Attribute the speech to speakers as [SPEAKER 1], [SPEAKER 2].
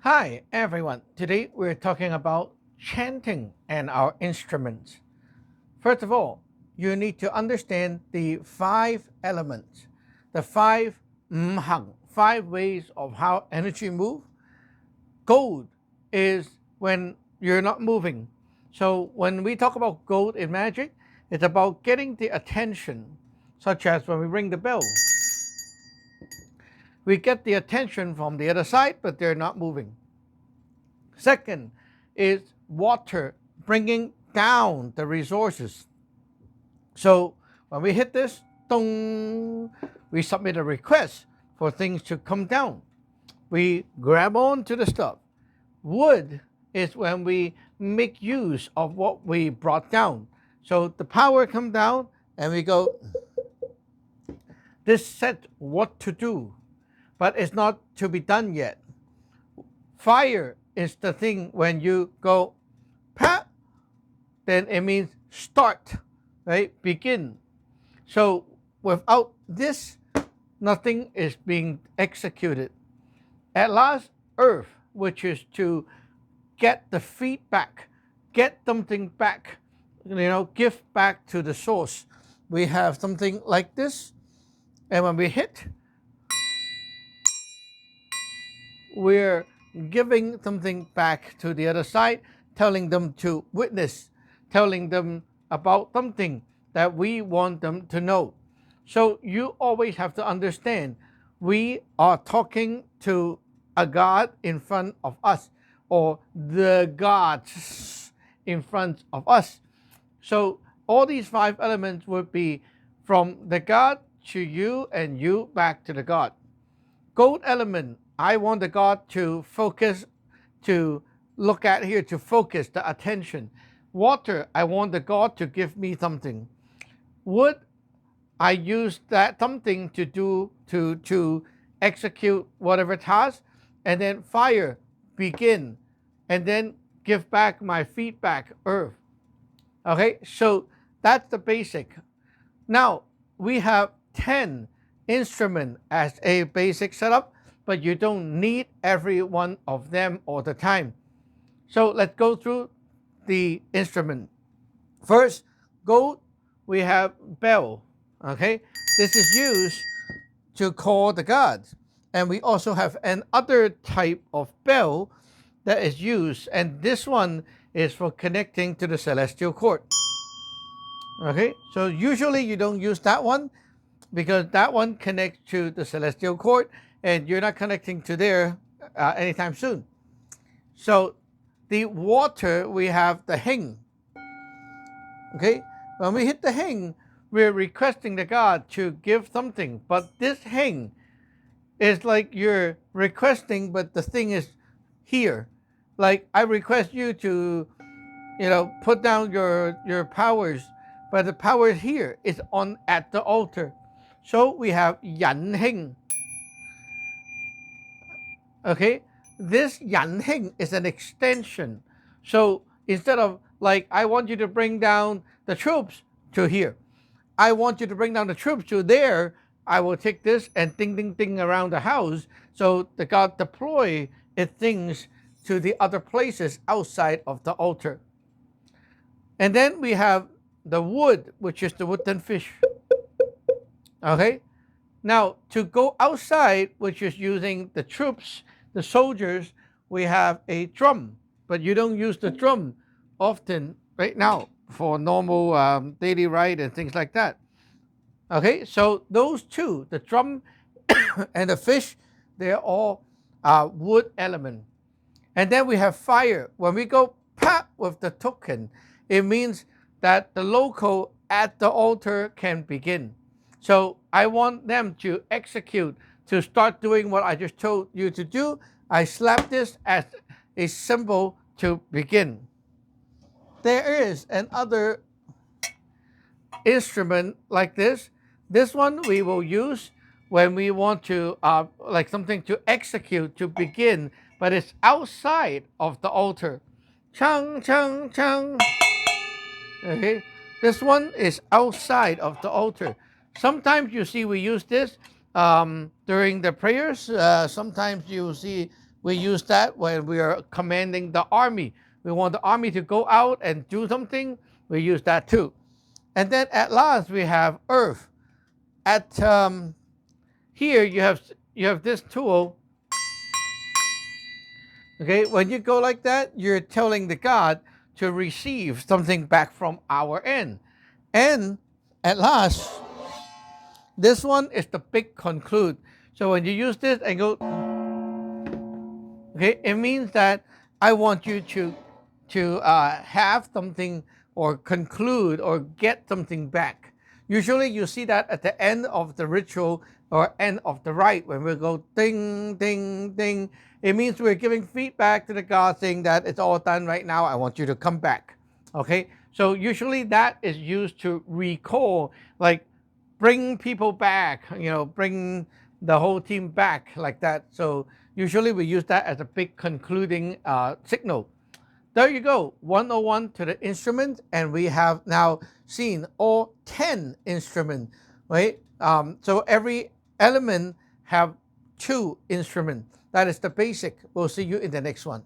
[SPEAKER 1] Hi everyone. Today we're talking about chanting and our instruments. First of all, you need to understand the five elements, the five mhang, five ways of how energy move. Gold is when you're not moving. So when we talk about gold in magic, it's about getting the attention, such as when we ring the bell. We get the attention from the other side, but they're not moving. Second is water bringing down the resources. So when we hit this, dong, we submit a request for things to come down. We grab on to the stuff. Wood is when we make use of what we brought down. So the power come down and we go, this said what to do, but it's not to be done yet. Fire is the thing when you go, pat, then it means start, right? Begin. So without this, nothing is being executed. At last, earth, which is to get the feedback, get something back, give back to the source. We have something like this, and when we hit, we're giving something back to the other side, telling them to witness, telling them about something that we want them to know. So you always have to understand we are talking to a God in front of us or the gods in front of us. So all these five elements would be from the God to you and you back to the God. Gold element, I want the God to focus, to look at here, to focus the attention. Water, I want the God to give me something. Wood, I use that something to do to execute whatever task. And then fire, begin. And then give back my feedback, earth. Okay, so that's the basic. Now we have 10 instruments as a basic setup, but you don't need every one of them all the time. So let's go through the instrument. First, gold, we have bell. Okay, this is used to call the gods. And we also have another type of bell that is used, and this one is for connecting to the celestial court. Okay, so usually you don't use that one because that one connects to the celestial court and you're not connecting to there anytime soon. So the water, we have the hing. Okay, when we hit the hing, we're requesting the God to give something, but this hing is like you're requesting, but the thing is here. Like I request you to, put down your powers, but the power here is on at the altar. So we have yan hing. Okay, this yan hing is an extension. So instead of like I want you to bring down the troops to here, I want you to bring down the troops to there. I will take this and ding ding ding around the house. So the God deploy it things to the other places outside of the altar. And then we have the wood, which is the wooden fish. Okay. Now to go outside, which is using the troops, the soldiers, we have a drum, but you don't use the drum often right now for normal daily ride and things like that. Okay, so those two, the drum and the fish, they're all wood element. And then we have fire. When we go pop with the token, it means that the local at the altar can begin. So I want them to execute, to start doing what I just told you to do. I slap this as a symbol to begin. There is another instrument like this. This one we will use when we want to, like something to execute, to begin, but it's outside of the altar. Chang, chang, chang. Okay, this one is outside of the altar. Sometimes you see we use this during the prayers. Sometimes you see We use that when we are commanding the army. We want the army to go out and do something. We use that too. And then at last we have earth. At here you have this tool. Okay, when you go like that, you're telling the God to receive something back from our end. And at last, this one is the big conclude. So when you use this and go, okay, it means that I want you to have something or conclude or get something back. Usually you see that at the end of the ritual or end of the rite when we go ding, ding, ding. It means we're giving feedback to the God saying that it's all done right now. I want you to come back. Okay, so usually that is used to recall, like bring people back, bring the whole team back like that. So usually we use that as a big concluding signal. There you go, 101 to the instrument, and we have now seen all 10 instruments, right? So every element have 2 instruments. That is the basic. We'll see you in the next one.